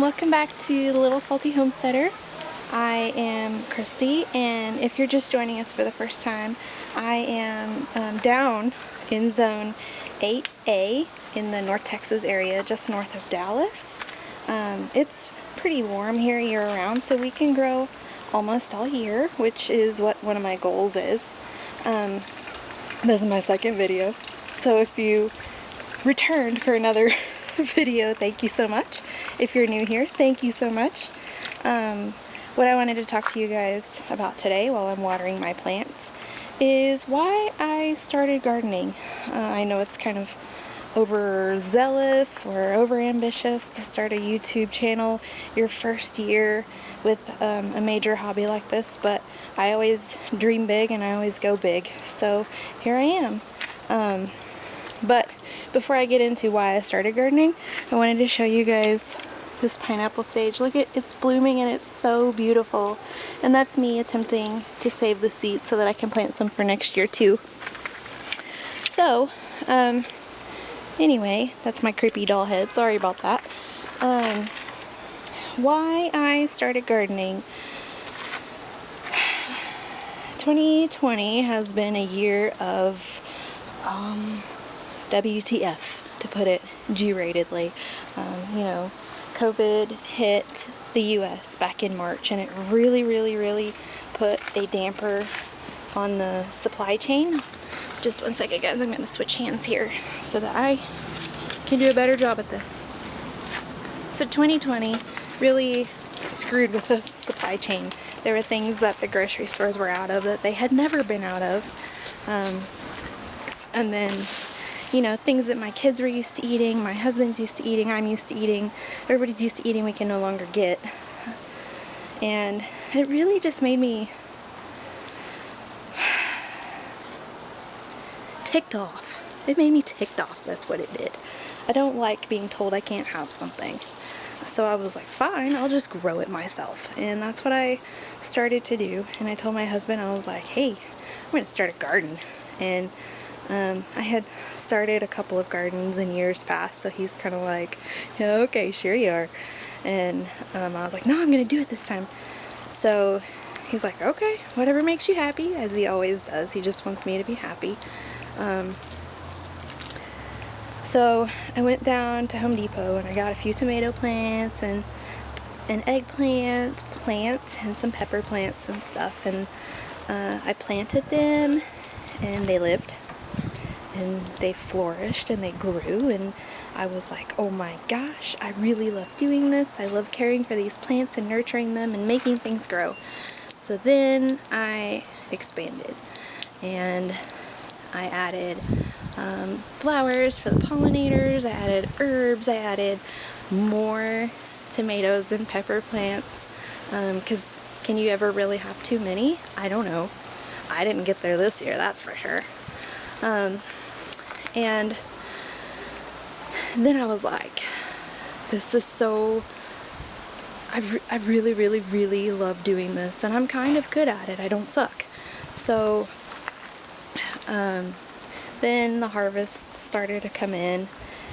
Welcome back to the Little Salty Homesteader. I am Christy, and if you're just joining us for the first time, I am down in Zone 8A in the North Texas area, just north of Dallas. It's pretty warm here year-round, so we can grow almost all year, which is what one of my goals is. This is my second video, so if you returned for another video, thank you so much. If you're new here, thank you so much. What I wanted to talk to you guys about today while I'm watering my plants is why I started gardening. I know it's kind of overzealous or overambitious to start a YouTube channel your first year with a major hobby like this, but I always dream big and I always go big, so here I am. But before I get into why I started gardening, I wanted to show you guys this pineapple sage. Look, it's blooming and it's so beautiful. And that's me attempting to save the seeds so that I can plant some for next year too. So, anyway, that's my creepy doll head. Sorry about that. Why I started gardening. 2020 has been a year of WTF, to put it G-ratedly. COVID hit the US back in March, and it really put a damper on the supply chain. Just one second, guys. I'm going to switch hands here so that I can do a better job at this. So 2020 really screwed with the supply chain. There were things that the grocery stores were out of that they had never been out of. And then, things that my kids were used to eating, my husband's used to eating, I'm used to eating, everybody's used to eating, we can no longer get. And it really just made me ticked off. It made me ticked off, that's what it did. I don't like being told I can't have something. So I was like, fine, I'll just grow it myself. And that's what I started to do. And I told my husband, I was like, hey, I'm going to start a garden. And I had started a couple of gardens in years past, so he's kind of like, yeah, okay, sure you are. And I was like, no, I'm going to do it this time. So he's like, okay, whatever makes you happy, as he always does. He just wants me to be happy. So I went down to Home Depot and I got a few tomato plants and an eggplant plant and some pepper plants and stuff. And I planted them and they lived. And they flourished and they grew, and I was like, oh my gosh, I really love doing this. I love caring for these plants and nurturing them and making things grow. So then I expanded and I added flowers for the pollinators, I added herbs, I added more tomatoes and pepper plants, because can you ever really have too many? I don't know. I didn't get there this year, that's for sure. And then I was like, this is so, I really love doing this, and I'm kind of good at it. I don't suck. So, then the harvest started to come in,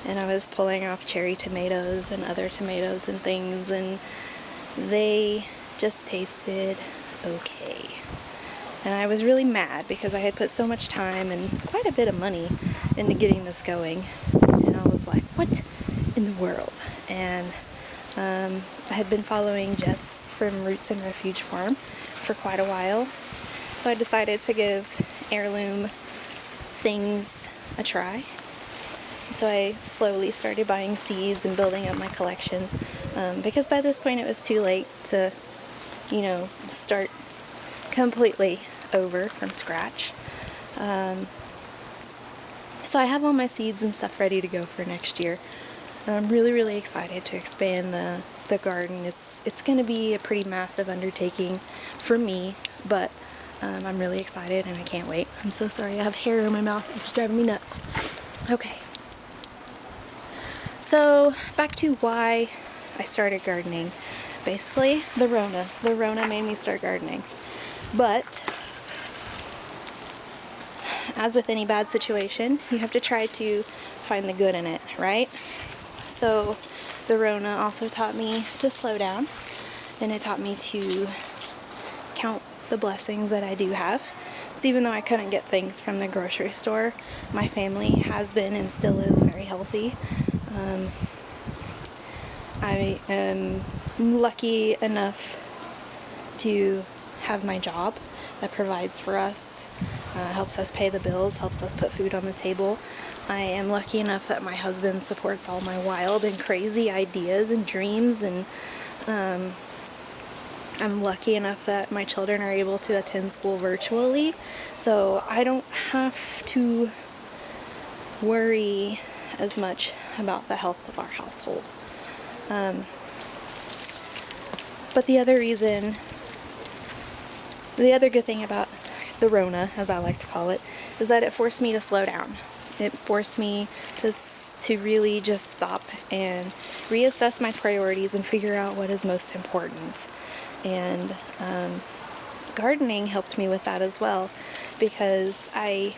and I was pulling off cherry tomatoes and other tomatoes and things, and they just tasted okay. And I was really mad because I had put so much time and quite a bit of money into getting this going. And I was like, what in the world? And I had been following Jess from Roots and Refuge Farm for quite a while. So I decided to give heirloom things a try. So I slowly started buying seeds and building up my collection. Because by this point it was too late to, start completely over from scratch. So I have all my seeds and stuff ready to go for next year. I'm really excited to expand the garden. It's going to be a pretty massive undertaking for me, but I'm really excited and I can't wait. I'm so sorry, I have hair in my mouth. It's driving me nuts. Okay. So back to why I started gardening. Basically, the Rona. The Rona made me start gardening. But as with any bad situation, you have to try to find the good in it, right? So the Rona also taught me to slow down, and it taught me to count the blessings that I do have. So even though I couldn't get things from the grocery store, my family has been and still is very healthy. I am lucky enough to have my job that provides for us, helps us pay the bills, helps us put food on the table. I am lucky enough that my husband supports all my wild and crazy ideas and dreams, and I'm lucky enough that my children are able to attend school virtually, so I don't have to worry as much about the health of our household. But the other good thing about the Rona, as I like to call it, is that it forced me to slow down. It forced me to really just stop and reassess my priorities and figure out what is most important. And gardening helped me with that as well, because I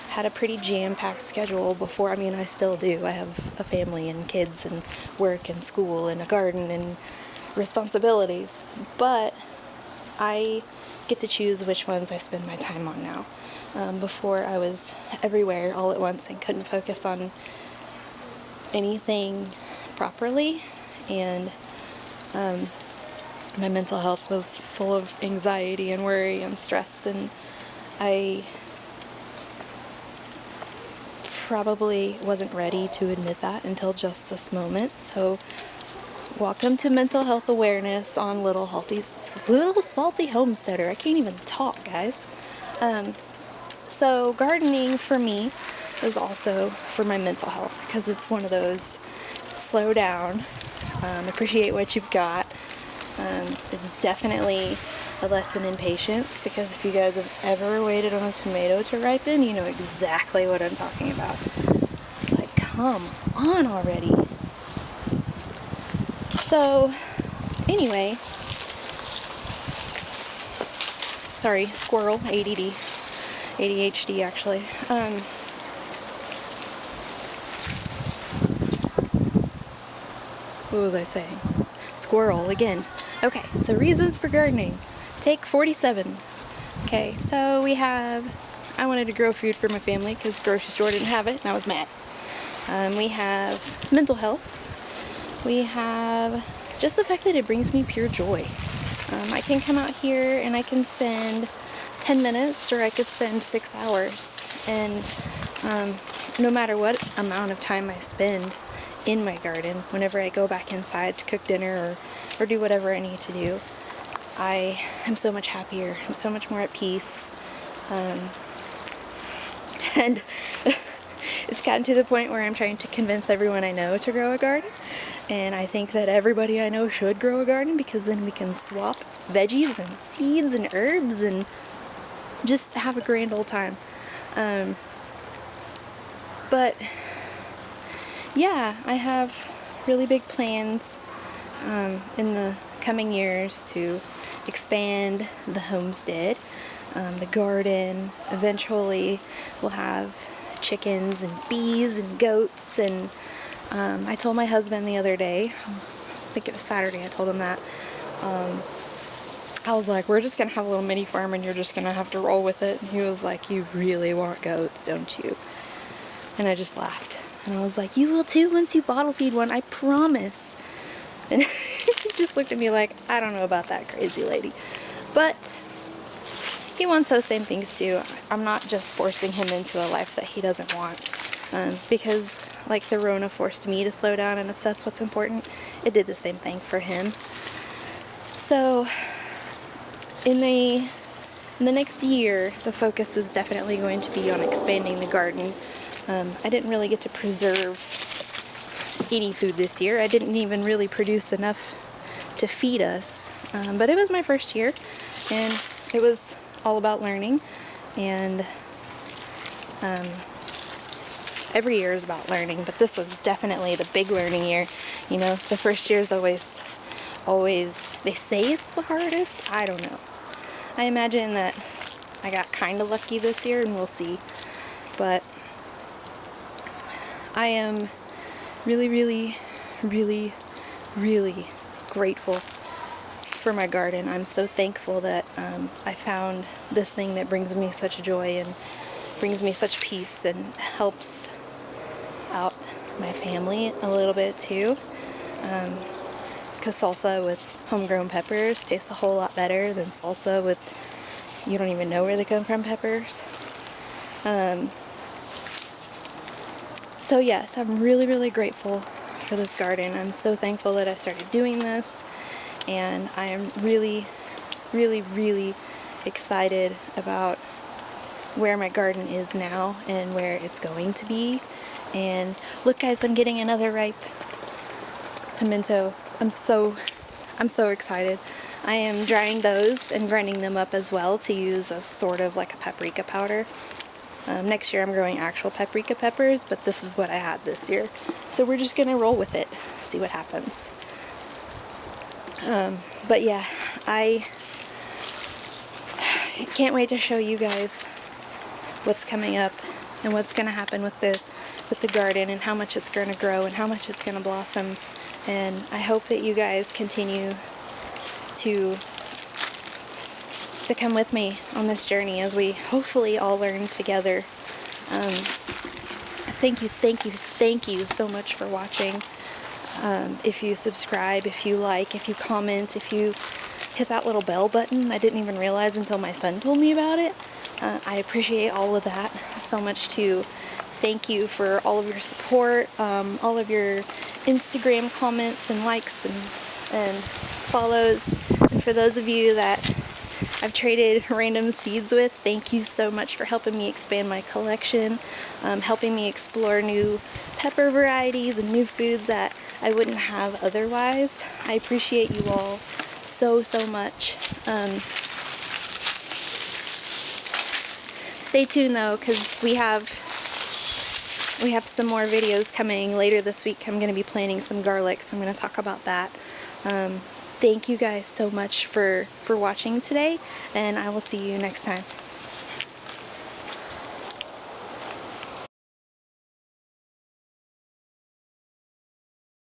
had a pretty jam-packed schedule before. I mean, I still do. I have a family and kids and work and school and a garden and responsibilities, but I get to choose which ones I spend my time on now. Before, I was everywhere all at once and couldn't focus on anything properly, and my mental health was full of anxiety and worry and stress, and I probably wasn't ready to admit that until just this moment. So welcome to mental health awareness on Little Salty Homesteader. I can't even talk, guys. So gardening for me is also for my mental health, because it's one of those slow down, appreciate what you've got. It's definitely a lesson in patience, because if you guys have ever waited on a tomato to ripen, you know exactly what I'm talking about. It's like, come on already. So, anyway, sorry, squirrel, ADHD actually. What was I saying? Squirrel again. Okay, so reasons for gardening. Take 47. Okay, so I wanted to grow food for my family because the grocery store didn't have it, and I was mad. We have mental health. We have just the fact that it brings me pure joy. I can come out here and I can spend 10 minutes, or I could spend 6 hours, and no matter what amount of time I spend in my garden, whenever I go back inside to cook dinner or do whatever I need to do, I am so much happier. I'm so much more at peace. And it's gotten to the point where I'm trying to convince everyone I know to grow a garden. And I think that everybody I know should grow a garden, because then we can swap veggies and seeds and herbs and just have a grand old time. But yeah, I have really big plans in the coming years to expand the homestead, the garden. Eventually we'll have chickens and bees and goats, and I told my husband the other day, I think it was Saturday, I told him that I was like, we're just gonna have a little mini farm and you're just gonna have to roll with it. And he was like, you really want goats, don't you? And I just laughed, and I was like, you will too once you bottle feed one, I promise. And he just looked at me like, I don't know about that, crazy lady. But he wants those same things too. I'm not just forcing him into a life that he doesn't want. Because like the Rona forced me to slow down and assess what's important, it did the same thing for him. So in the next year, the focus is definitely going to be on expanding the garden. I didn't really get to preserve any food this year. I didn't even really produce enough to feed us. But it was my first year, and it was all about learning. And every year is about learning, but this was definitely the big learning year. You know, the first year is always, they say it's the hardest. I don't know. I imagine that I got kind of lucky this year, and we'll see. But I am really, really, really really grateful for my garden. I'm so thankful that I found this thing that brings me such joy and brings me such peace and helps out my family a little bit too. Because salsa with homegrown peppers tastes a whole lot better than salsa with, you don't even know where they come from, peppers. So yes, I'm really, really grateful for this garden. I'm so thankful that I started doing this, and I am really, really, really excited about where my garden is now and where it's going to be. And look guys, I'm getting another ripe pimento. I'm so excited. I am drying those and grinding them up as well to use as sort of like a paprika powder. Next year I'm growing actual paprika peppers, but this is what I had this year. So we're just gonna roll with it, see what happens. But yeah, I can't wait to show you guys what's coming up and what's gonna happen with the garden and how much it's gonna grow and how much it's gonna blossom. And I hope that you guys continue to come with me on this journey as we hopefully all learn together. Thank you so much for watching. If you subscribe, if you like, if you comment, if you hit that little bell button, I didn't even realize until my son told me about it. I appreciate all of that so much too. Thank you for all of your support, all of your Instagram comments and likes and follows. And for those of you that I've traded random seeds with, thank you so much for helping me expand my collection, helping me explore new pepper varieties and new foods that I wouldn't have otherwise. I appreciate you all so much. Stay tuned though, because we have some more videos coming later this week. I'm going to be planting some garlic, so I'm going to talk about that. Thank you guys so much for watching today, and I will see you next time.